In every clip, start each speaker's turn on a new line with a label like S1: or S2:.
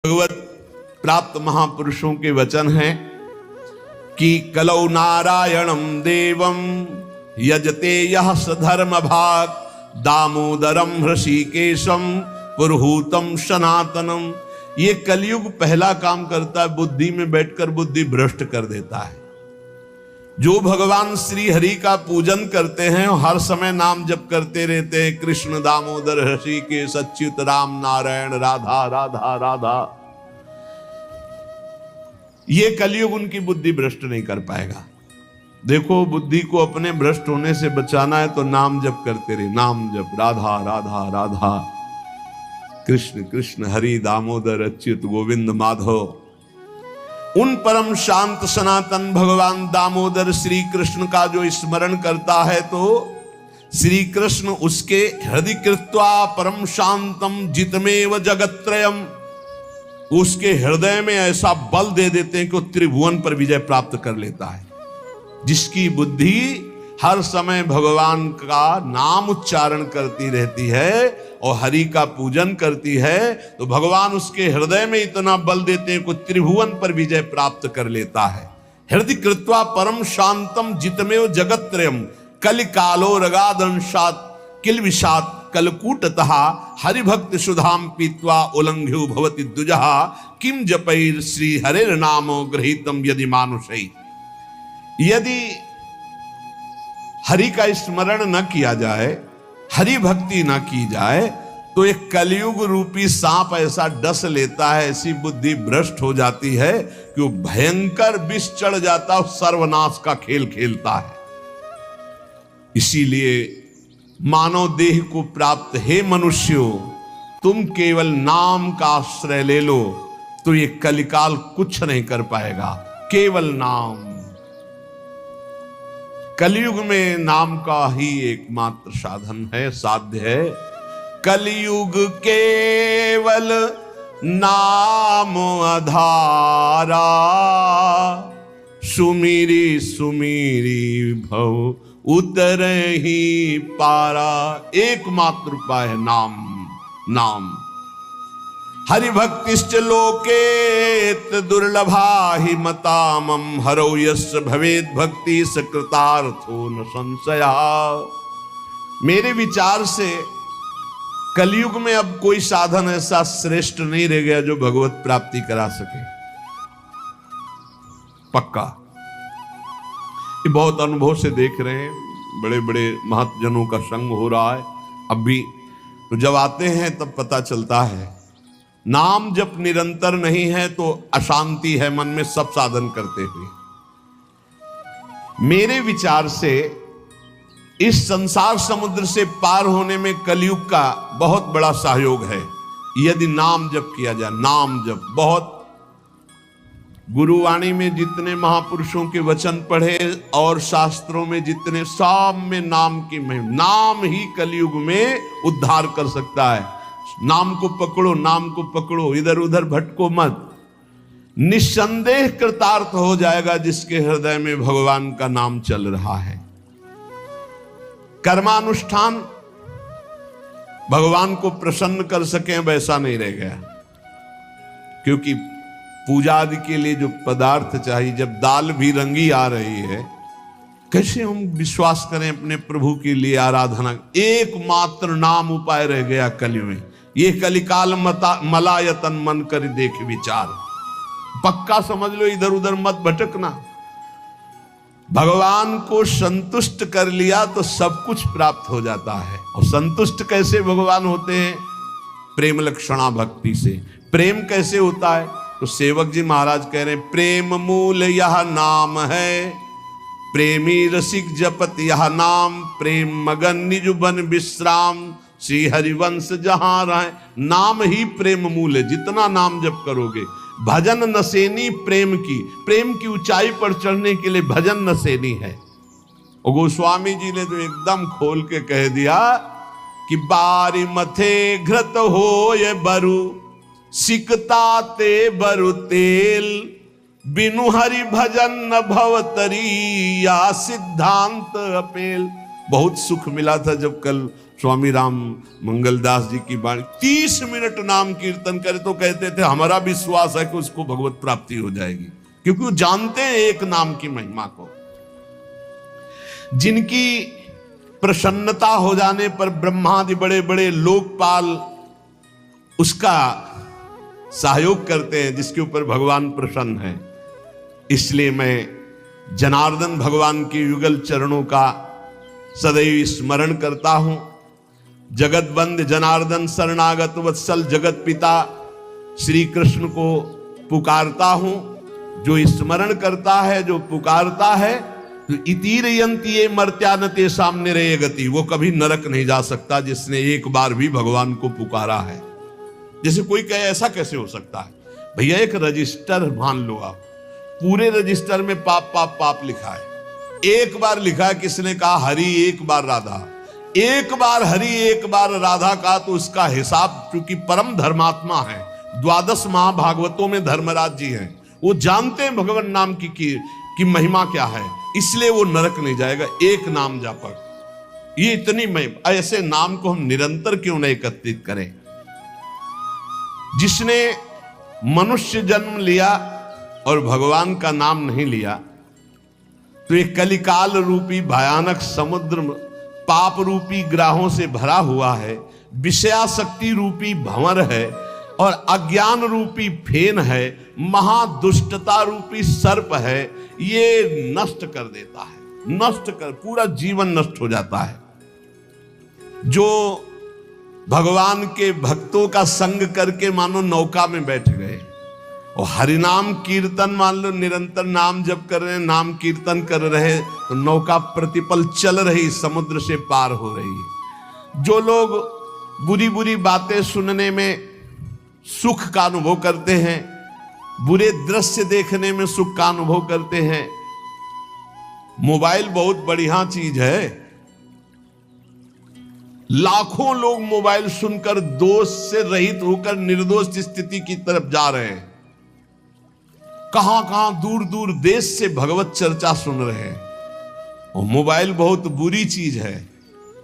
S1: भगवत प्राप्त महापुरुषों के वचन हैं कि कलौ नारायणं देवं यजते यह सधर्म भाग दामोदरम ऋषिकेशम पुरुहूतम सनातनम। ये कलयुग पहला काम करता है, बुद्धि में बैठकर बुद्धि भ्रष्ट कर देता है। जो भगवान श्री हरि का पूजन करते हैं हर समय नाम जप करते रहते हैं, कृष्ण दामोदर ऋषिकेश अच्युत राम नारायण राधा राधा राधा, ये कलयुग उनकी बुद्धि भ्रष्ट नहीं कर पाएगा। देखो, बुद्धि को अपने भ्रष्ट होने से बचाना है तो नाम जप करते रहे, नाम जप, राधा राधा राधा, कृष्ण कृष्ण हरि दामोदर अच्युत गोविंद माधव। उन परम शांत सनातन भगवान दामोदर श्री कृष्ण का जो स्मरण करता है तो श्री कृष्ण उसके हृदय कृत्वा परम शांतम जितमेव जगत्त्रयम, उसके हृदय में ऐसा बल दे देते हैं कि वो त्रिभुवन पर विजय प्राप्त कर लेता है। जिसकी बुद्धि हर समय भगवान का नाम उच्चारण करती रहती है और हरि का पूजन करती है तो भगवान उसके हृदय में इतना बल देते हैं कि त्रिभुवन पर विजय प्राप्त कर लेता है। हृदय कृत्वा परम शांतम जितमेव जगत्त्रयम कलिकालो रगादंशात किलविषात कलकूटतः हरिभक्त सुधाम पीत्वा उल्लंघ्यो भवति द्विजः किम जपैर श्री हरेर नामो गृहीतम यदि मानुषै। यदि हरि का स्मरण न किया जाए, हरि भक्ति न की जाए तो एक कलयुग रूपी सांप ऐसा डस लेता है, ऐसी बुद्धि भ्रष्ट हो जाती है कि वो भयंकर विष चढ़ जाता है, सर्वनाश का खेल खेलता है। इसीलिए मानव देह को प्राप्त हे मनुष्यों, तुम केवल नाम का आश्रय ले लो तो ये कलिकाल कुछ नहीं कर पाएगा। केवल नाम, कलयुग में नाम का ही एकमात्र साधन है, साध्य है। कलयुग केवल नाम आधारा, सुमिरी सुमिरी भव उतर ही पारा। एकमात्र उपाय है नाम, नाम। हरिभक्तिश्च लोकेत दुर्लभा हि मतामम हरौ यस्य भवेद भक्ति सकृतार्थो न संशया। मेरे विचार से कलयुग में अब कोई साधन ऐसा श्रेष्ठ नहीं रह गया जो भगवत प्राप्ति करा सके। पक्का, ये बहुत अनुभव से देख रहे हैं, बड़े बड़े महतजनों का संग हो रहा है अब भी। तो जब आते हैं तब पता चलता है नाम जब निरंतर नहीं है तो अशांति है मन में सब साधन करते हुए। मेरे विचार से इस संसार समुद्र से पार होने में कलयुग का बहुत बड़ा सहयोग है यदि नाम जप किया जाए। नाम जप बहुत, गुरुवाणी में जितने महापुरुषों के वचन पढ़े और शास्त्रों में जितने, सब में नाम की महिमा, नाम ही कलयुग में उद्धार कर सकता है। नाम को पकड़ो, नाम को पकड़ो, इधर उधर भटको मत। निस्संदेह कृतार्थ हो जाएगा जिसके हृदय में भगवान का नाम चल रहा है। कर्मानुष्ठान भगवान को प्रसन्न कर सके वैसा नहीं रह गया, क्योंकि पूजा आदि के लिए जो पदार्थ चाहिए, जब दाल भी रंगी आ रही है, कैसे हम विश्वास करें अपने प्रभु के लिए आराधना। एकमात्र नाम उपाय रह गया कलयुग में। ये कलिकाल मलायतन मन कर देख विचार, पक्का समझ लो, इधर उधर मत भटकना। भगवान को संतुष्ट कर लिया तो सब कुछ प्राप्त हो जाता है। और संतुष्ट कैसे भगवान होते हैं? प्रेम लक्षणा भक्ति से। प्रेम कैसे होता है? तो सेवक जी महाराज कह रहे हैं, प्रेम मूल यह नाम है, प्रेमी रसिक जपत यह नाम, प्रेम मगन निज बन विश्राम, श्री हरिवंश जहां रहे। नाम ही प्रेम मूल है। जितना नाम जप करोगे, भजन नसेनी प्रेम की ऊंचाई पर चढ़ने के लिए भजन नसेनी है। और गोस्वामी जी ने तो एकदम खोल के कह दिया कि बारी मथे घृत हो ये बरु, सिकता ते बरु तेल, बिनु हरि भजन न भवतरी या सिद्धांत अपेल। बहुत सुख मिला था जब कल स्वामी राम मंगलदास जी की वाणी, 30 मिनट नाम कीर्तन करे तो कहते थे हमारा विश्वास है कि उसको भगवत प्राप्ति हो जाएगी, क्योंकि वो जानते हैं एक नाम की महिमा को। जिनकी प्रसन्नता हो जाने पर ब्रह्मादि बड़े बड़े लोकपाल उसका सहयोग करते हैं, जिसके ऊपर भगवान प्रसन्न है। इसलिए मैं जनार्दन भगवान के युगल चरणों का सदैव स्मरण करता हूं। जगत बंद जनार्दन शरणागत वत्सल जगत पिता श्री कृष्ण को पुकारता हूं। जो स्मरण करता है, जो पुकारता है, तो इतीर यंती ये मर्त्यानते सामने रहे गति, वो कभी नरक नहीं जा सकता जिसने एक बार भी भगवान को पुकारा है। जैसे कोई कहे ऐसा कैसे हो सकता है? भैया एक रजिस्टर मान लो आप, पूरे रजिस्टर में पाप पाप पाप लिखा है। एक बार लिखा है, किसने कहा हरि, एक बार राधा, एक बार हरि एक बार राधा का, तो उसका हिसाब, क्योंकि परम धर्मात्मा है, 12 महाभागवतों में धर्मराज जी हैं, वो जानते हैं भगवान नाम की महिमा क्या है, इसलिए वो नरक नहीं जाएगा। एक नाम जापक, ये इतनी महिमा, ऐसे नाम को हम निरंतर क्यों नहीं एकत्रित करें? जिसने मनुष्य जन्म लिया और भगवान का नाम नहीं लिया, तो एक कलिकाल रूपी भयानक समुद्र पाप रूपी ग्राहों से भरा हुआ है, विषयाशक्ति रूपी भंवर है, और अज्ञान रूपी फेन है, महादुष्टता रूपी सर्प है। ये नष्ट कर देता है, नष्ट कर, पूरा जीवन नष्ट हो जाता है। जो भगवान के भक्तों का संग करके मानो नौका में बैठ गए और हरिनाम कीर्तन, मान लो निरंतर नाम जप कर रहे, नाम कीर्तन कर रहे, तो नौका प्रतिपल चल रही, समुद्र से पार हो रही है। जो लोग बुरी बुरी बातें सुनने में सुख का अनुभव करते हैं, बुरे दृश्य देखने में सुख का अनुभव करते हैं, मोबाइल बहुत बढ़िया चीज है। लाखों लोग मोबाइल सुनकर दोष से रहित होकर निर्दोष स्थिति की तरफ जा रहे हैं। कहां कहां दूर दूर देश से भगवत चर्चा सुन रहे हैं। और मोबाइल बहुत बुरी चीज है।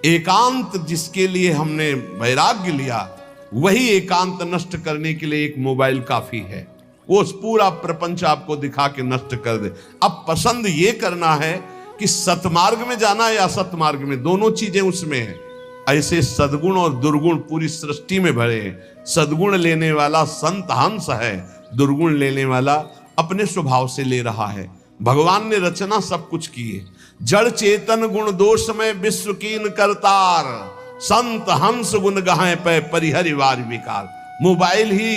S1: एकांत जिसके लिए हमने वैराग्य लिया, वही एकांत नष्ट करने के लिए एक मोबाइल काफी है। वो पूरा प्रपंच आपको दिखा के नष्ट कर दे। अब पसंद ये करना है कि सतमार्ग में जाना है या असतमार्ग में, दोनों चीजें उसमें है। ऐसे सद्गुण और दुर्गुण पूरी सृष्टि में भरे हैं। सद्गुण लेने वाला संत हंस है, दुर्गुण लेने वाला अपने स्वभाव से ले रहा है। भगवान ने रचना सब कुछ की है। जड़ चेतन गुण दोष में विश्व कीन करतार, संत हंस गुण गाहे पे परिहरिवार विकार। मोबाइल ही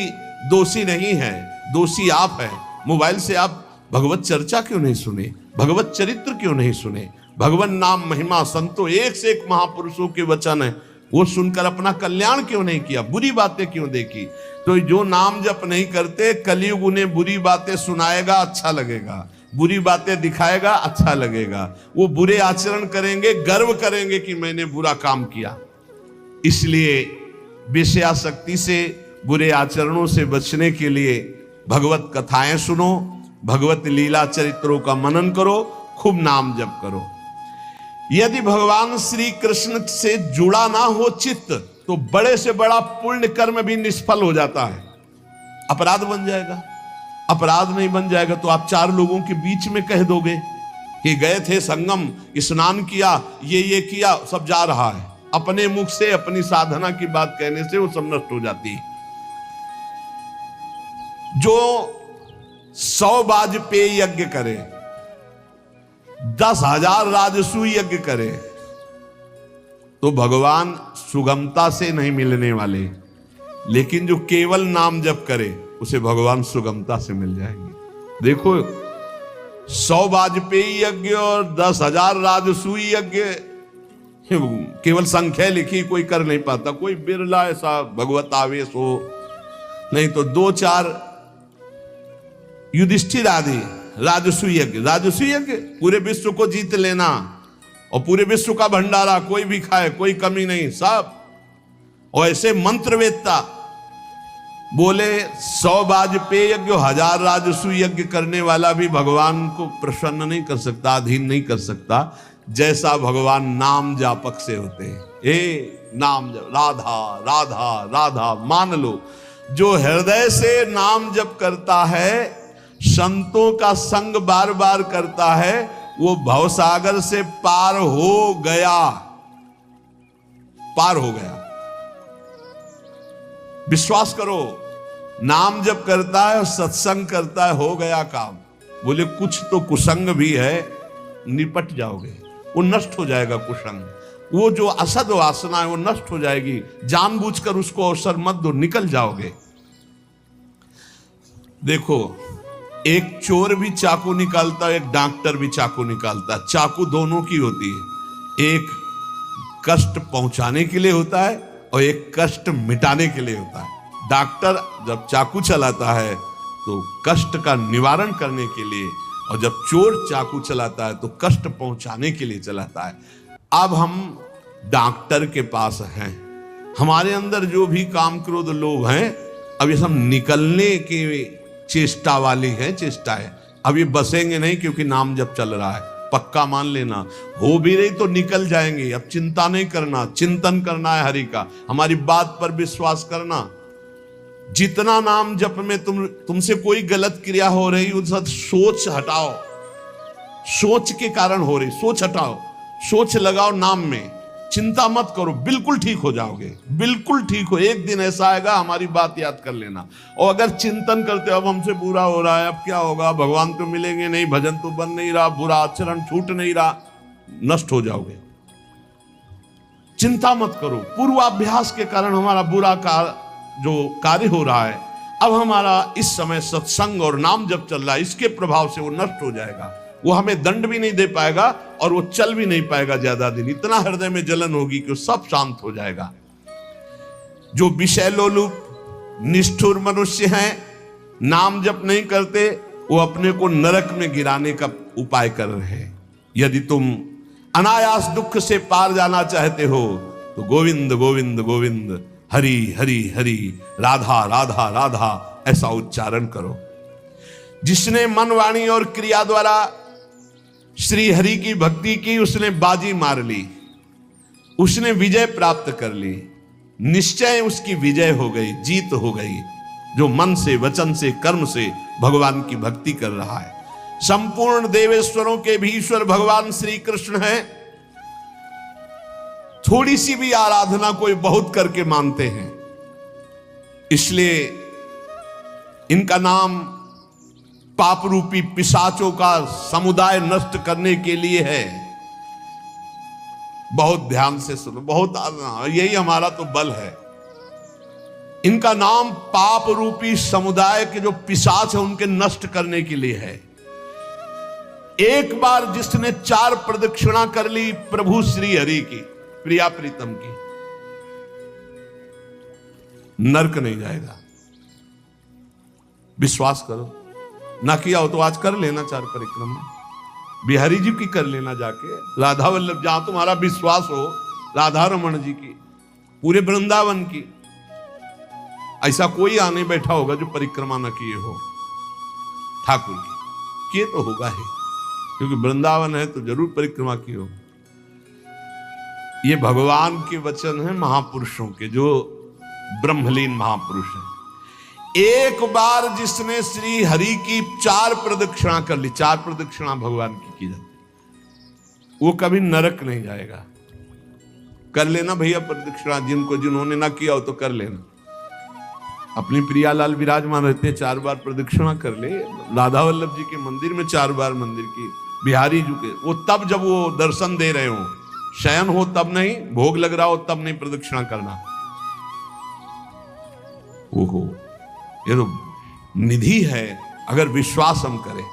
S1: दोषी नहीं है, दोषी आप है। मोबाइल से आप भगवत चर्चा क्यों नहीं सुने, भगवत चरित्र क्यों नहीं सुने, भगवान नाम महिमा संतो एक से एक महापुरुषों के वचन है, वो सुनकर अपना कल्याण क्यों नहीं किया, बुरी बातें क्यों देखी? तो जो नाम जप नहीं करते, कलयुग उन्हें बुरी बातें सुनाएगा, अच्छा लगेगा, बुरी बातें दिखाएगा, अच्छा लगेगा। वो बुरे आचरण करेंगे, गर्व करेंगे कि मैंने बुरा काम किया। इसलिए विषयाशक्ति से, बुरे आचरणों से बचने के लिए भगवत कथाएं सुनो, भगवत लीला चरित्रों का मनन करो, खूब नाम जप करो। यदि भगवान श्री कृष्ण से जुड़ा ना हो चित्त, तो बड़े से बड़ा पुण्य कर्म भी निष्फल हो जाता है, अपराध बन जाएगा। अपराध नहीं बन जाएगा तो आप 4 लोगों के बीच में कह दोगे कि गए थे संगम, स्नान किया, ये किया, सब जा रहा है। अपने मुख से अपनी साधना की बात कहने से वो सब नष्ट हो जाती है। जो 100 वाजपेयी यज्ञ करे, 10,000 राजसूय यज्ञ करे, तो भगवान सुगमता से नहीं मिलने वाले। लेकिन जो केवल नाम जप करे, उसे भगवान सुगमता से मिल जाएंगे। देखो 100 वाजपेयी यज्ञ और 10,000 राजसूय यज्ञ, केवल संख्या लिखी, कोई कर नहीं पाता। कोई बिरला ऐसा भगवत आवेश हो, नहीं तो 2-4 युधिष्ठिर आदि राजसूय यज्ञ। राजसूय यज्ञ पूरे विश्व को जीत लेना और पूरे विश्व का भंडारा, कोई भी खाए, कोई कमी नहीं, सब। और ऐसे मंत्रवेत्ता बोले 100 वाजपेयी यज्ञ, 1000 राजसूय यज्ञ करने वाला भी भगवान को प्रसन्न नहीं कर सकता, अधीन नहीं कर सकता, जैसा भगवान नाम जापक से होते हैं। नाम जप, राधा राधा राधा। मान लो जो हृदय से नाम जप करता है, संतों का संग बार बार करता है, वो भवसागर से पार हो गया, पार हो गया। विश्वास करो, नाम जप करता है और सत्संग करता है, हो गया काम। बोले कुछ तो कुसंग भी है, निपट जाओगे, वो नष्ट हो जाएगा कुसंग। वो जो असद वासना है वो नष्ट हो जाएगी। जानबूझकर उसको अवसर मत दो, निकल जाओगे। देखो, एक चोर भी चाकू निकालता है, एक डॉक्टर भी चाकू निकालता है। चाकू दोनों की होती है, एक कष्ट पहुंचाने के लिए होता है और एक कष्ट मिटाने के लिए होता है। डॉक्टर जब चाकू चलाता है तो कष्ट का निवारण करने के लिए, और जब चोर चाकू चलाता है तो कष्ट पहुंचाने के लिए चलाता है। अब हम डॉक्टर के पास हैं, हमारे अंदर जो भी काम क्रोध लोभ हैं, अब ये सब निकलने की चेष्टा वाली है, चेष्टा है। अब ये बसेंगे नहीं, क्योंकि नाम जब चल रहा है, पक्का मान लेना। हो भी रही तो निकल जाएंगे। अब चिंता नहीं करना, चिंतन करना है हरि का, हमारी बात पर विश्वास करना। जितना नाम जप में तुमसे कोई गलत क्रिया हो रही, उस सोच हटाओ, सोच के कारण हो रही, सोच हटाओ, सोच लगाओ नाम में, चिंता मत करो, बिल्कुल ठीक हो जाओगे, बिल्कुल ठीक हो। एक दिन ऐसा आएगा, हमारी बात याद कर लेना। और अगर चिंतन करते अब हमसे बुरा हो रहा है, अब क्या होगा, भगवान तो मिलेंगे नहीं, भजन तो बन नहीं रहा, बुरा आचरण छूट नहीं रहा, नष्ट हो जाओगे। चिंता मत करो, पूर्वाभ्यास के कारण हमारा बुरा जो कार्य हो रहा है, अब हमारा इस समय सत्संग और नाम जब चल रहा है, इसके प्रभाव से वो नष्ट हो जाएगा। वो हमें दंड भी नहीं दे पाएगा और वो चल भी नहीं पाएगा ज्यादा दिन। इतना हृदय में जलन होगी कि वो सब शांत हो जाएगा। जो विषय लोलुप निष्ठुर मनुष्य हैं, नाम जप नहीं करते, वो अपने को नरक में गिराने का उपाय कर रहे हैं। यदि तुम अनायास दुख से पार जाना चाहते हो तो गोविंद गोविंद गोविंद, हरि हरि हरि, राधा राधा राधा, ऐसा उच्चारण करो। जिसने मन वाणी और क्रिया द्वारा श्री हरि की भक्ति की, उसने बाजी मार ली, उसने विजय प्राप्त कर ली। निश्चय उसकी विजय हो गई, जीत हो गई। जो मन से, वचन से, कर्म से भगवान की भक्ति कर रहा है। संपूर्ण देवेश्वरों के भी ईश्वर भगवान श्री कृष्ण हैं। थोड़ी सी भी आराधना कोई बहुत करके मानते हैं, इसलिए इनका नाम पाप रूपी पिशाचों का समुदाय नष्ट करने के लिए है। बहुत ध्यान से सुनो, बहुत यही हमारा तो बल है। इनका नाम पाप रूपी समुदाय के जो पिशाच है उनके नष्ट करने के लिए है। एक बार जिसने 4 प्रदक्षिणा कर ली प्रभु श्री हरि की, प्रिया प्रीतम की, नरक नहीं जाएगा। विश्वास करो, ना किया हो तो आज कर लेना 4 परिक्रमा, बिहारी जी की कर लेना जाके, राधा वल्लभ, जहां तुम्हारा विश्वास हो, राधा रमन जी की, पूरे वृंदावन की। ऐसा कोई आने बैठा होगा जो परिक्रमा न किए हो ठाकुर की, किए तो होगा ही, क्योंकि वृंदावन है तो जरूर परिक्रमा की हो। ये भगवान के वचन है महापुरुषों के, जो ब्रह्मलीन महापुरुष हैं। एक बार जिसने श्री हरि की 4 प्रदक्षिणा कर ली, 4 प्रदक्षिणा भगवान की जाती, वो कभी नरक नहीं जाएगा। कर लेना भैया प्रदक्षिणा, जिन्होंने ना किया हो तो कर लेना। अपनी प्रियालाल विराजमान रहते हैं, 4 बार प्रदक्षिणा कर ले। राधा वल्लभ जी के मंदिर में 4 बार मंदिर की, बिहारी जी के, वो तब जब वो दर्शन दे रहे हो, शयन हो तब नहीं, भोग लग रहा हो तब नहीं प्रदक्षिणा करना। ओहो, ये तो निधि है अगर विश्वास हम करें।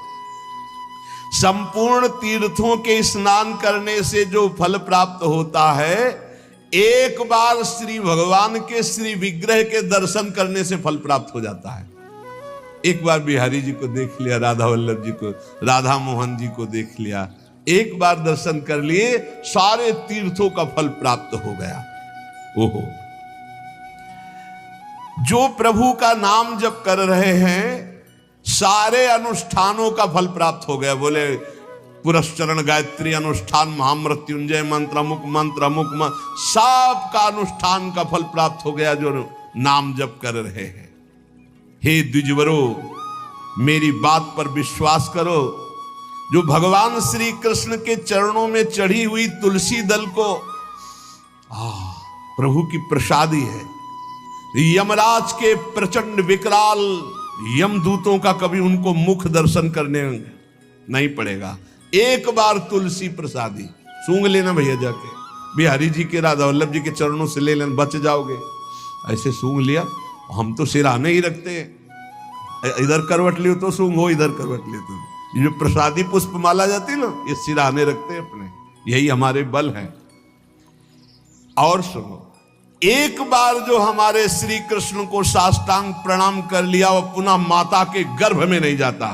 S1: संपूर्ण तीर्थों के स्नान करने से जो फल प्राप्त होता है, एक बार श्री भगवान के श्री विग्रह के दर्शन करने से फल प्राप्त हो जाता है। एक बार बिहारी जी को देख लिया, राधा वल्लभ जी को, राधा मोहन जी को देख लिया, एक बार दर्शन कर लिए, सारे तीर्थों का फल प्राप्त हो गया। ओहो, जो प्रभु का नाम जप कर रहे हैं, सारे अनुष्ठानों का फल प्राप्त हो गया। बोले पुरस्चरण गायत्री अनुष्ठान, महामृत्युंजय मंत्र, अमुक मंत्र, अमुक सब का अनुष्ठान का फल प्राप्त हो गया जो नाम जप कर रहे हैं। हे द्विजवरो, मेरी बात पर विश्वास करो। जो भगवान श्री कृष्ण के चरणों में चढ़ी हुई तुलसी दल को प्रभु की प्रसादी है। यमराज के प्रचंड विकराल यमदूतों का कभी उनको मुख दर्शन करने नहीं पड़ेगा। एक बार तुलसी प्रसादी सूंघ लेना भैया, जाके बिहारी जी के, राधा वल्लभ जी के चरणों से ले लेना, बच जाओगे। ऐसे सूंघ लिया, हम तो सिराने ही रखते हैं, इधर करवट लियो तो सूंघो, इधर करवट लियो तो। ये जो प्रसादी पुष्प माला जाती है ना, ये सिराने रखते हैं अपने, यही हमारे बल है। और सुनो, एक बार जो हमारे श्री कृष्ण को साष्टांग प्रणाम कर लिया, वो पुनः माता के गर्भ में नहीं जाता।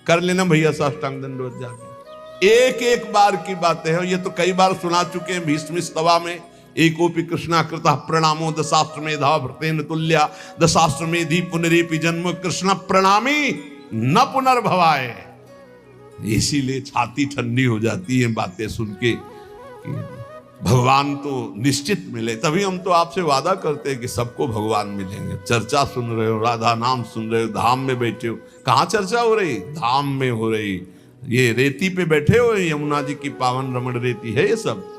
S1: कर लेना भैया साष्टांग दंडवत जाके। एक एक बार की बातें हैं, ये तो कई बार सुना चुके हैं भीष्म स्तवा में। एकोपि कृष्णा कृतः प्रणामो दशाश्वमेधा भृतेन तुल्या, दशाश्वमेधि पुनरेपि जन्म कृष्ण प्रणामी न पुनर्भवाय। इसीलिए छाती ठंडी हो जाती है बातें सुन के कि भगवान तो निश्चित मिले। तभी हम तो आपसे वादा करते हैं कि सबको भगवान मिलेंगे। चर्चा सुन रहे हो, राधा नाम सुन रहे हो, धाम में बैठे हो। कहाँ चर्चा हो रही? धाम में हो रही। ये रेती पे बैठे हो, यमुना जी की पावन रमण रेती है ये सब।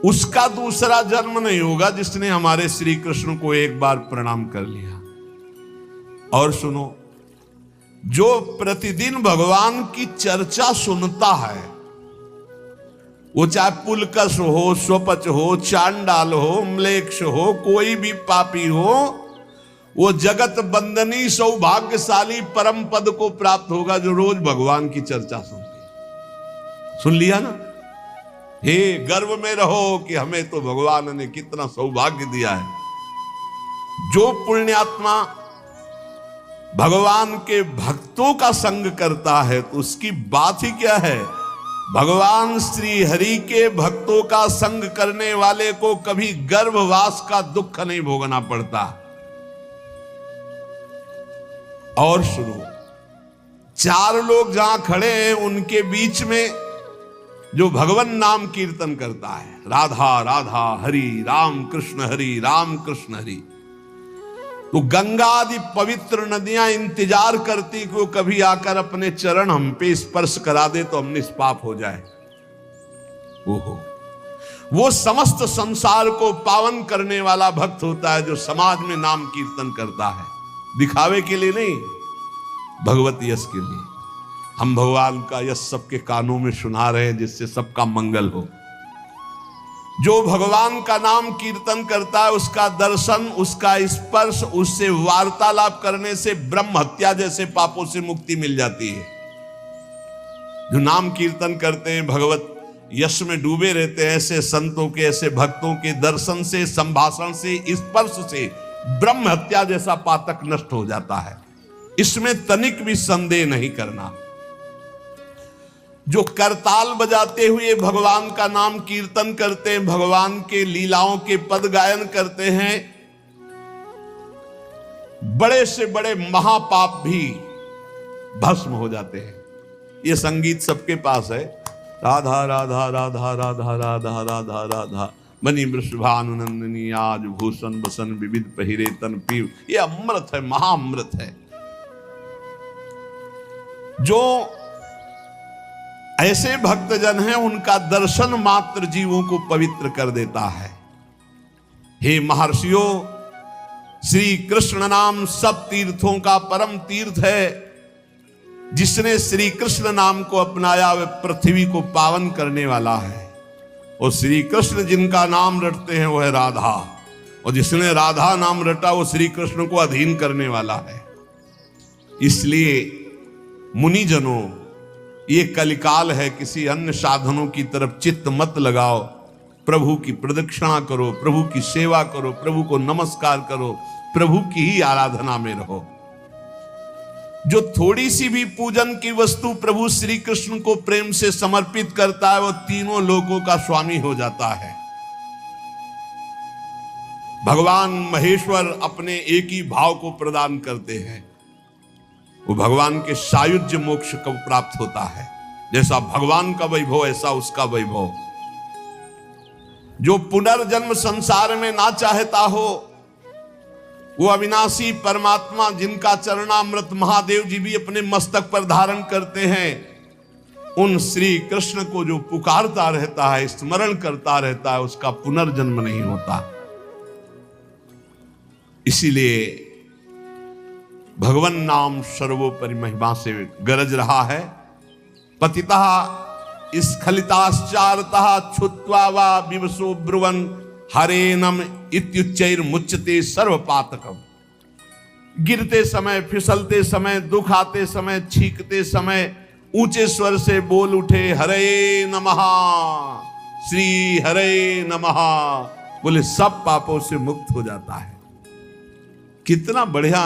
S1: उसका दूसरा जन्म नहीं होगा जिसने हमारे श्री कृष्ण को एक बार प्रणाम कर लिया। और सुनो, जो प्रतिदिन भगवान की चर्चा सुनता है, वो चाहे पुलकस हो, स्वपच हो, चांडाल हो, म्लेच्छ हो, कोई भी पापी हो, वो जगत बंदनी सौभाग्यशाली परम पद को प्राप्त होगा जो रोज भगवान की चर्चा सुनते। सुन लिया ना? हे, गर्व में रहो कि हमें तो भगवान ने कितना सौभाग्य दिया है। जो पुण्यात्मा भगवान के भक्तों का संग करता है तो उसकी बात ही क्या है। भगवान श्री हरि के भक्तों का संग करने वाले को कभी गर्भवास का दुख नहीं भोगना पड़ता। और सुनो, चार लोग जहां खड़े हैं उनके बीच में जो भगवान नाम कीर्तन करता है, राधा राधा हरि राम कृष्ण हरि राम कृष्ण हरि, तो गंगा आदि पवित्र नदियां इंतजार करती कि वो कभी आकर अपने चरण हम पे स्पर्श करा दे तो हम निष्पाप हो जाए। ओहो, वो समस्त संसार को पावन करने वाला भक्त होता है जो समाज में नाम कीर्तन करता है। दिखावे के लिए नहीं, भगवत यश के लिए। हम भगवान का यश सबके कानों में सुना रहे हैं जिससे सबका मंगल हो। जो भगवान का नाम कीर्तन करता है उसका दर्शन, उसका स्पर्श, उससे वार्तालाप करने से ब्रह्म हत्या जैसे पापों से मुक्ति मिल जाती है। जो नाम कीर्तन करते हैं, भगवत यश में डूबे रहते हैं, ऐसे संतों के, ऐसे भक्तों के दर्शन से, संभाषण से, स्पर्श से ब्रह्म हत्या जैसा पातक नष्ट हो जाता है। इसमें तनिक भी संदेह नहीं करना। जो करताल बजाते हुए भगवान का नाम कीर्तन करते हैं, भगवान के लीलाओं के पद गायन करते हैं, बड़े से बड़े महापाप भी भस्म हो जाते हैं। ये संगीत सबके पास है। राधा राधा राधा राधा राधा राधा राधा मणि वृषभानुनंदिनी आज भूषण बसन विविध पहिरे तन पीव। ये अमृत है, महाअमृत है। जो ऐसे भक्तजन हैं उनका दर्शन मात्र जीवों को पवित्र कर देता है। हे महर्षियों, श्री कृष्ण नाम सब तीर्थों का परम तीर्थ है। जिसने श्री कृष्ण नाम को अपनाया वह पृथ्वी को पावन करने वाला है। और श्री कृष्ण जिनका नाम रटते हैं वह राधा, और जिसने राधा नाम रटा वो श्री कृष्ण को अधीन करने वाला है। इसलिए मुनिजनों, ये कलिकाल है, किसी अन्य साधनों की तरफ चित्त मत लगाओ। प्रभु की प्रदक्षिणा करो, प्रभु की सेवा करो, प्रभु को नमस्कार करो, प्रभु की ही आराधना में रहो। जो थोड़ी सी भी पूजन की वस्तु प्रभु श्री कृष्ण को प्रेम से समर्पित करता है वो तीनों लोकों का स्वामी हो जाता है। भगवान महेश्वर अपने एक ही भाव को प्रदान करते हैं। वो भगवान के सायुज्य मोक्ष को प्राप्त होता है। जैसा भगवान का वैभव ऐसा उसका वैभव। जो पुनर्जन्म संसार में ना चाहता हो, वो अविनाशी परमात्मा जिनका चरणामृत महादेव जी भी अपने मस्तक पर धारण करते हैं, उन श्री कृष्ण को जो पुकारता रहता है, स्मरण करता रहता है, उसका पुनर्जन्म नहीं होता। इसीलिए भगवन नाम सर्वोपरि महिमा से गरज रहा है। पतितः स्खलिताश्चारतः छुत्वा वा विवशो ब्रुवन् हरेनम इत्युच्चैर्मुच्यते सर्वपातकम्। गिरते समय, फिसलते समय, दुख आते समय, छींकते समय ऊंचे स्वर से बोल उठे हरे नमः, श्री हरे नमः, बोले सब पापों से मुक्त हो जाता है। कितना बढ़िया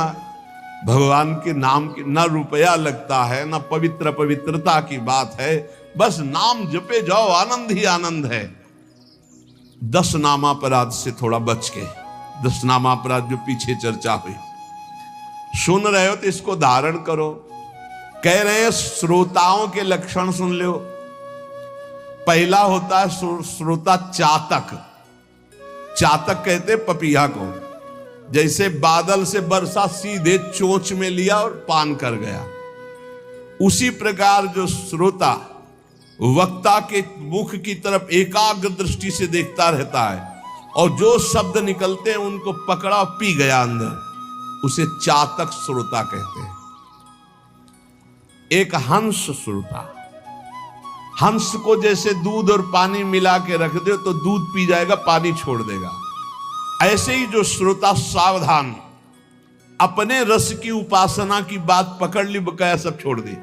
S1: भगवान के नाम की ना रुपया लगता है, ना पवित्रता की बात है, बस नाम जपे जाओ, आनंद ही आनंद है। 10 नामापराध से थोड़ा बच के, 10 नामापराध जो पीछे चर्चा हुई, सुन रहे हो तो इसको धारण करो। कह रहे हैं श्रोताओं के लक्षण सुन लो। पहला होता है श्रोता चातक। चातक कहते पपीहा को। जैसे बादल से वर्षा सीधे चोंच में लिया और पान कर गया, उसी प्रकार जो श्रोता वक्ता के मुख की तरफ एकाग्र दृष्टि से देखता रहता है और जो शब्द निकलते हैं उनको पकड़ा पी गया अंदर, उसे चातक श्रोता कहते हैं। एक हंस श्रोता। हंस को जैसे दूध और पानी मिला के रख दो तो दूध पी जाएगा, पानी छोड़ देगा। ऐसे ही जो श्रोता सावधान, अपने रस की उपासना की बात पकड़ ली, बकाया सब छोड़ दी।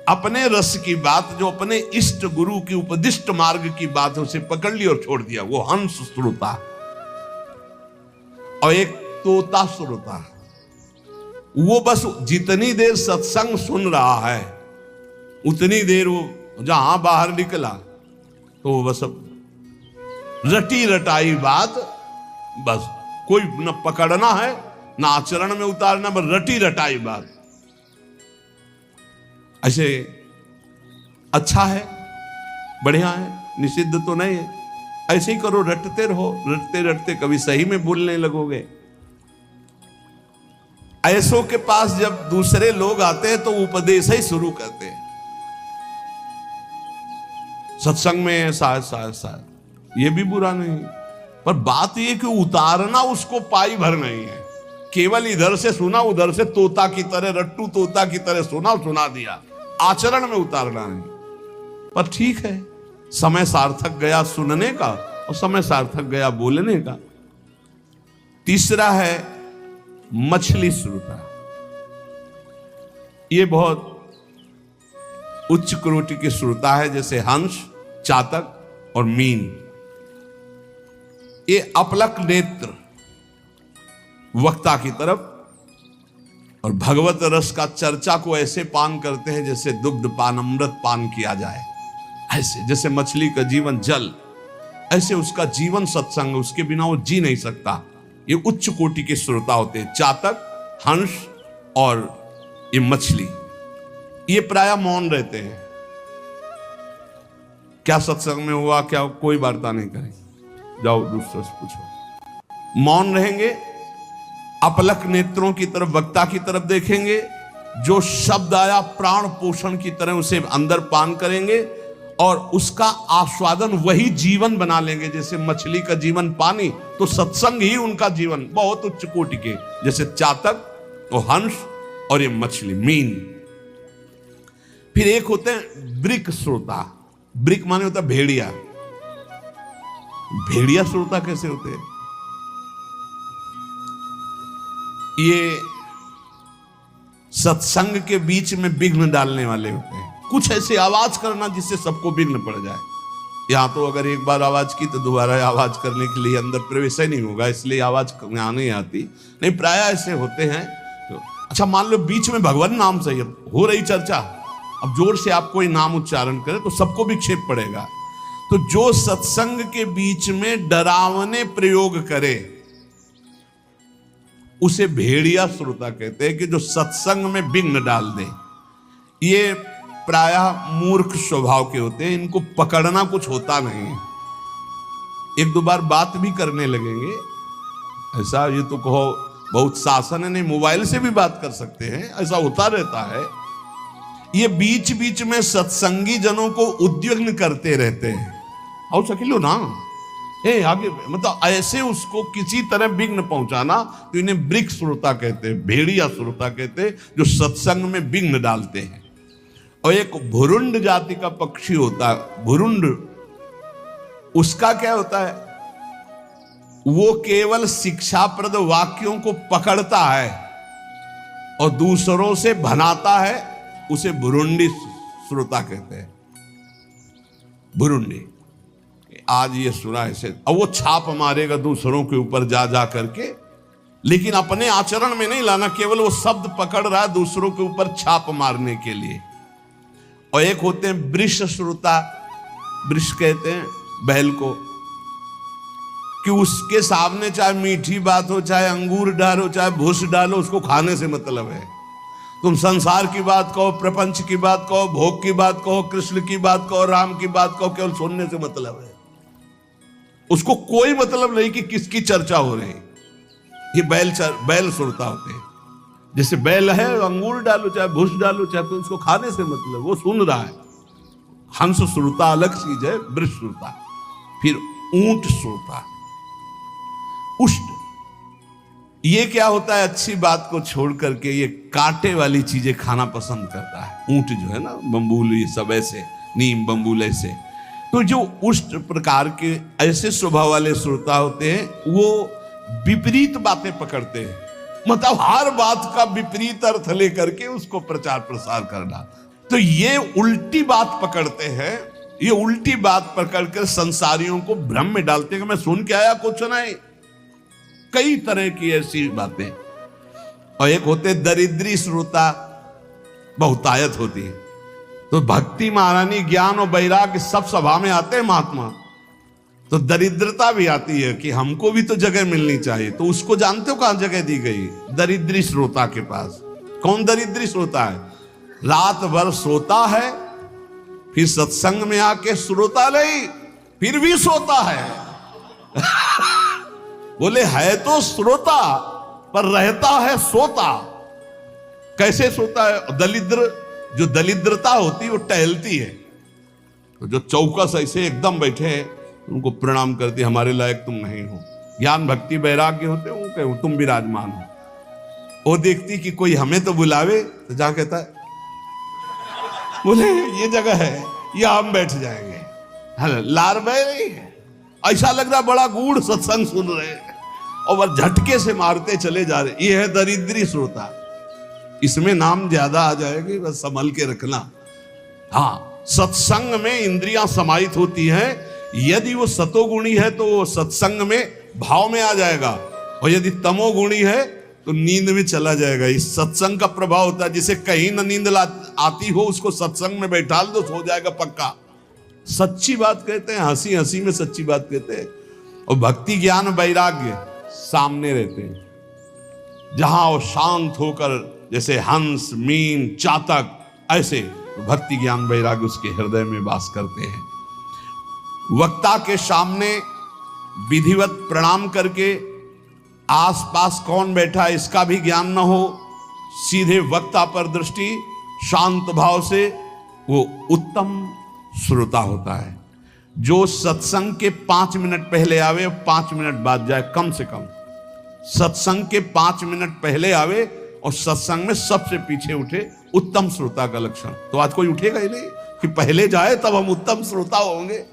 S1: अपने रस की बात, जो अपने इष्ट गुरु की उपदिष्ट मार्ग की बात, उसे पकड़ ली और छोड़ दिया, वो हंस श्रोता। और एक तोता श्रोता, वो बस जितनी देर सत्संग सुन रहा है उतनी देर वो जहां बाहर निकला तो वो बस रटी रटाई बात, बस कोई न पकड़ना है न आचरण में उतारना, बस रटी रटाई बात। ऐसे अच्छा है, बढ़िया है, निषिद्ध तो नहीं है। ऐसे ही करो, रटते रहो, रटते रटते कभी सही में बोलने लगोगे। ऐसों के पास जब दूसरे लोग आते हैं तो उपदेश ही शुरू करते हैं। सत्संग में ऐसा ये भी बुरा नहीं, पर बात ये कि उतारना उसको पाई भर नहीं है। केवल इधर से सुना, उधर से तोता की तरह, रट्टू तोता की तरह सुना दिया, आचरण में उतारना नहीं। पर ठीक है, समय सार्थक गया सुनने का और समय सार्थक गया बोलने का। तीसरा है मछली श्रोता। ये बहुत उच्च कोटि की श्रोता है, जैसे हंस, चातक और मीन। ये अपलक नेत्र वक्ता की तरफ और भगवत रस का चर्चा को ऐसे पान करते हैं जैसे दुग्ध पान, अमृत पान किया जाए। ऐसे जैसे मछली का जीवन जल, ऐसे उसका जीवन सत्संग, उसके बिना वो जी नहीं सकता। ये उच्च कोटि के श्रोता होते हैं, चातक, हंस और ये मछली। ये प्राय मौन रहते हैं। क्या सत्संग में हुआ, क्या कोई वार्ता नहीं करेंगे, जाओ दूसरे से पूछो। मौन रहेंगे, अपलक नेत्रों की तरफ, वक्ता की तरफ देखेंगे। जो शब्द आया प्राण पोषण की तरह उसे अंदर पान करेंगे और उसका आस्वादन वही जीवन बना लेंगे। जैसे मछली का जीवन पानी, तो सत्संग ही उनका जीवन। बहुत उच्च कोटि के, जैसे चातक और हंस और ये मछली, मीन। फिर एक होते हैं ब्रिक श्रोता। ब्रिक माने होता है भेड़िया। भेड़िया श्रोता कैसे होते हैं? ये सत्संग के बीच में विघ्न डालने वाले होते हैं। कुछ ऐसे आवाज करना जिससे सबको विघ्न पड़ जाए। यहां तो अगर एक बार आवाज की तो दोबारा आवाज करने के लिए अंदर प्रवेश ही नहीं होगा, इसलिए आवाज यहां नहीं आती। नहीं, प्राय ऐसे होते हैं। तो अच्छा, मान लो बीच में भगवान नाम से हो रही चर्चा, अब जोर से आप कोई नाम उच्चारण करें तो सबको विक्षेप पड़ेगा। तो जो सत्संग के बीच में डरावने प्रयोग करे, उसे भेड़िया श्रोता कहते हैं, कि जो सत्संग में विघ्न डाल दे। ये प्रायः मूर्ख स्वभाव के होते हैं, इनको पकड़ना कुछ होता नहीं है। एक दो बार बात भी करने लगेंगे, ऐसा ये तो कहो बहुत शासन है, नहीं मोबाइल से भी बात कर सकते हैं, ऐसा होता रहता है। ये बीच बीच में सत्संगी जनों को उद्विग्न करते रहते हैं। आओ सकिलो ना, आगे, मतलब ऐसे उसको किसी तरह विघ्न पहुंचाना, तो इन्हें वृक्ष श्रोता कहते हैं, भेड़िया श्रोता कहते हैं, जो सत्संग में विघ्न डालते हैं। और एक भुरुंड जाति का पक्षी होता है, भुरुंड, उसका क्या होता है, वो केवल शिक्षाप्रद वाक्यों को पकड़ता है और दूसरों से भनाता है, उसे भुरुंडी श्रोता कहते हैं। भुरुंडी, आज ये सुना ऐसे, अब वो छाप मारेगा दूसरों के ऊपर जा जा करके, लेकिन अपने आचरण में नहीं लाना, केवल वो शब्द पकड़ रहा है दूसरों के ऊपर छाप मारने के लिए। और एक होते हैं वृष श्रोता, वृष कहते हैं बैल को, कि उसके सामने चाहे मीठी बात हो, चाहे अंगूर डालो, चाहे भूस डालो, उसको खाने से मतलब है। तुम संसार की बात कहो, प्रपंच की बात कहो, भोग की बात कहो, कृष्ण की बात कहो, राम की बात कहो, केवल सुनने से मतलब है। उसको कोई मतलब नहीं कि किसकी चर्चा हो रही। ये बैल श्रोता होते हैं। जैसे बैल है, अंगूर डालो चाहे भूस डालो, चाहे तो उसको खाने से मतलब, वो सुन रहा है। हंस श्रोता अलग चीज है, वृष श्रोता। फिर ऊंट श्रोता, उष्ट, ये क्या होता है, अच्छी बात को छोड़ करके ये कांटे वाली चीजें खाना पसंद करता है। ऊंट जो है ना, बम्बूल, ये सब ऐसे, नीम बम्बूल ऐसे। तो जो उष्ट प्रकार के ऐसे स्वभाव वाले श्रोता होते हैं, वो विपरीत बातें पकड़ते हैं, मतलब हर बात का विपरीत अर्थ लेकर के उसको प्रचार प्रसार करना। तो ये उल्टी बात पकड़ते हैं, ये उल्टी बात पकड़कर संसारियों को भ्रम में डालते हैं कि मैं सुन के आया, कुछ नहीं। कई तरह की ऐसी बातें। और एक होते दरिद्री श्रोता, बहुतायत होती है। तो भक्ति, महारानी, ज्ञान और वैराग्य सब सभा में आते हैं महात्मा, तो दरिद्रता भी आती है कि हमको भी तो जगह मिलनी चाहिए। तो उसको जानते हो कहां जगह दी गई? दरिद्री श्रोता के पास। कौन दरिद्री श्रोता है? रात भर सोता है, फिर सत्संग में आके श्रोता नहीं, फिर भी सोता है। बोले है तो श्रोता, पर रहता है सोता। कैसे सोता है? दलिद्र, जो दलिद्रता होती है वो टहलती है। तो जो चौकस ऐसे एकदम बैठे हैं, उनको प्रणाम करती, हमारे लायक तुम नहीं हो। ज्ञान भक्ति वैराग्य होते हो, तुम विराजमान हो। वो देखती कि कोई हमें तो बुलावे, तो जा कहता है बोले ये जगह है, या हम बैठ जाएंगे। लार बह रही है, ऐसा लग रहा बड़ा गूढ़ सत्संग सुन रहे हैं, और वह झटके से मारते चले जा रहे। ये है दरिद्री श्रोता। इसमें नाम ज्यादा आ जाएगी, बस संभल के रखना। हाँ, सत्संग में इंद्रियां समाहित होती हैं। यदि वो सतोगुणी है तो वो सत्संग में भाव में आ जाएगा, और यदि तमोगुणी है तो नींद में चला जाएगा। इस सत्संग का प्रभाव होता है। जिसे कहीं न नींद आती हो, उसको सत्संग में बैठा दो, सो जाएगा पक्का। सच्ची बात कहते हैं, हंसी हंसी में सच्ची बात कहते हैं। और भक्ति, ज्ञान, वैराग्य सामने रहते हैं, जहां वो शांत होकर, जैसे हंस, मीन, चातक, ऐसे भक्ति, ज्ञान, वैराग्य उसके हृदय में वास करते हैं। वक्ता के सामने विधिवत प्रणाम करके, आसपास कौन बैठा है इसका भी ज्ञान न हो, सीधे वक्ता पर दृष्टि, शांत भाव से, वो उत्तम श्रोता होता है। जो सत्संग के 5 मिनट पहले आवे, 5 मिनट बाद जाए, कम से कम। सत्संग के 5 मिनट पहले आवे और सत्संग में सबसे पीछे उठे, उत्तम श्रोता का लक्षण। तो आज कोई उठेगा ही नहीं कि पहले जाए तब हम उत्तम श्रोता होंगे।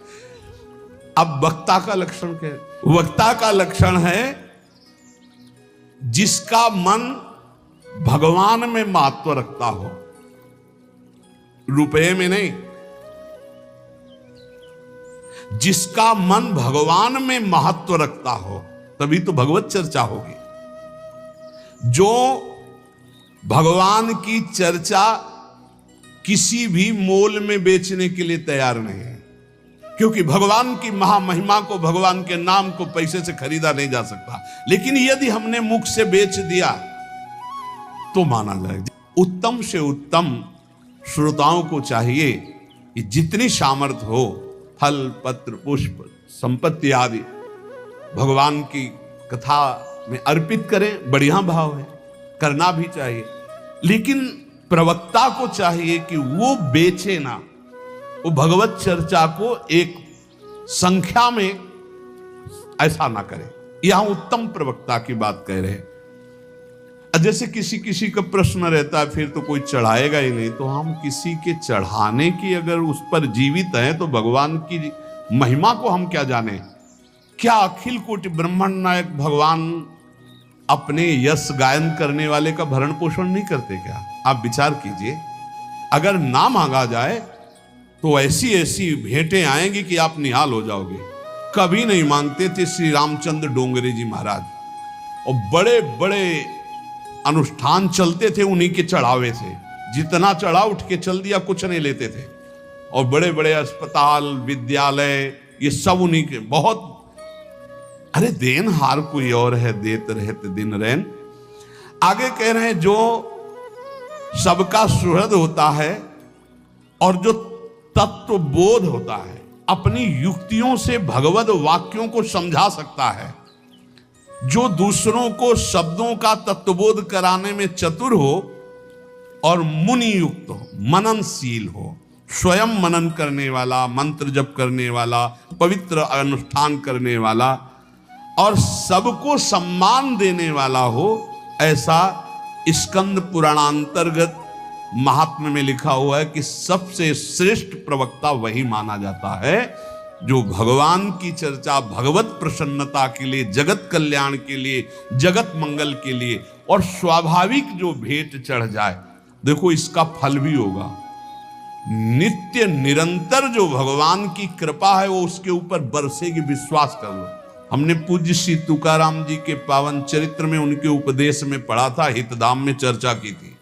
S1: अब वक्ता का लक्षण क्या है? वक्ता का लक्षण है जिसका मन भगवान में महत्व रखता हो, रुपये में नहीं। जिसका मन भगवान में महत्व रखता हो, तभी तो भगवत चर्चा होगी। जो भगवान की चर्चा किसी भी मोल में बेचने के लिए तैयार नहीं है, क्योंकि भगवान की महामहिमा को, भगवान के नाम को पैसे से खरीदा नहीं जा सकता। लेकिन यदि हमने मुख से बेच दिया तो माना जाएगा। उत्तम से उत्तम श्रोताओं को चाहिए कि जितनी सामर्थ्य हो, फल पत्र पुष्प संपत्ति आदि भगवान की कथा में अर्पित करें। बढ़िया भाव है, करना भी चाहिए। लेकिन प्रवक्ता को चाहिए कि वो बेचे ना, वो भगवत चर्चा को एक संख्या में ऐसा ना करे। यहां उत्तम प्रवक्ता की बात कह रहे हैं। जैसे किसी किसी का प्रश्न रहता है, फिर तो कोई चढ़ाएगा ही नहीं, तो हम किसी के चढ़ाने की अगर उस पर जीवित हैं तो भगवान की महिमा को हम क्या जाने। क्या अखिल कोटि ब्रह्मांड नायक भगवान अपने यश गायन करने वाले का भरण पोषण नहीं करते क्या? आप विचार कीजिए, अगर ना मांगा जाए तो ऐसी ऐसी भेंटें आएंगी कि आप निहाल हो जाओगे। कभी नहीं मांगते थे श्री रामचंद्र डोंगरे जी महाराज, और बड़े बड़े अनुष्ठान चलते थे उन्हीं के चढ़ावे से। जितना चढ़ा उठ के चल दिया, कुछ नहीं लेते थे। और बड़े बड़े अस्पताल विद्यालय ये सब उन्हीं के। बहुत अरे देन हार कोई और है, देत रहते दिन रैन। आगे कह रहे हैं जो सबका सुहृद होता है और जो तत्व बोध होता है, अपनी युक्तियों से भगवत वाक्यों को समझा सकता है, जो दूसरों को शब्दों का तत्वबोध कराने में चतुर हो और मुनि युक्त हो, मननशील हो, स्वयं मनन करने वाला, मंत्र जप करने वाला, पवित्र अनुष्ठान करने वाला और सबको सम्मान देने वाला हो, ऐसा स्कंद पुराणांतर्गत महात्म्य में लिखा हुआ है कि सबसे श्रेष्ठ प्रवक्ता वही माना जाता है जो भगवान की चर्चा भगवत प्रसन्नता के लिए, जगत कल्याण के लिए, जगत मंगल के लिए और स्वाभाविक जो भेंट चढ़ जाए, देखो इसका फल भी होगा। नित्य निरंतर जो भगवान की कृपा है वो उसके ऊपर बरसेगी, विश्वास कर लो। हमने पूज्य श्री तुकाराम जी के पावन चरित्र में उनके उपदेश में पढ़ा था, हितधाम में चर्चा की थी।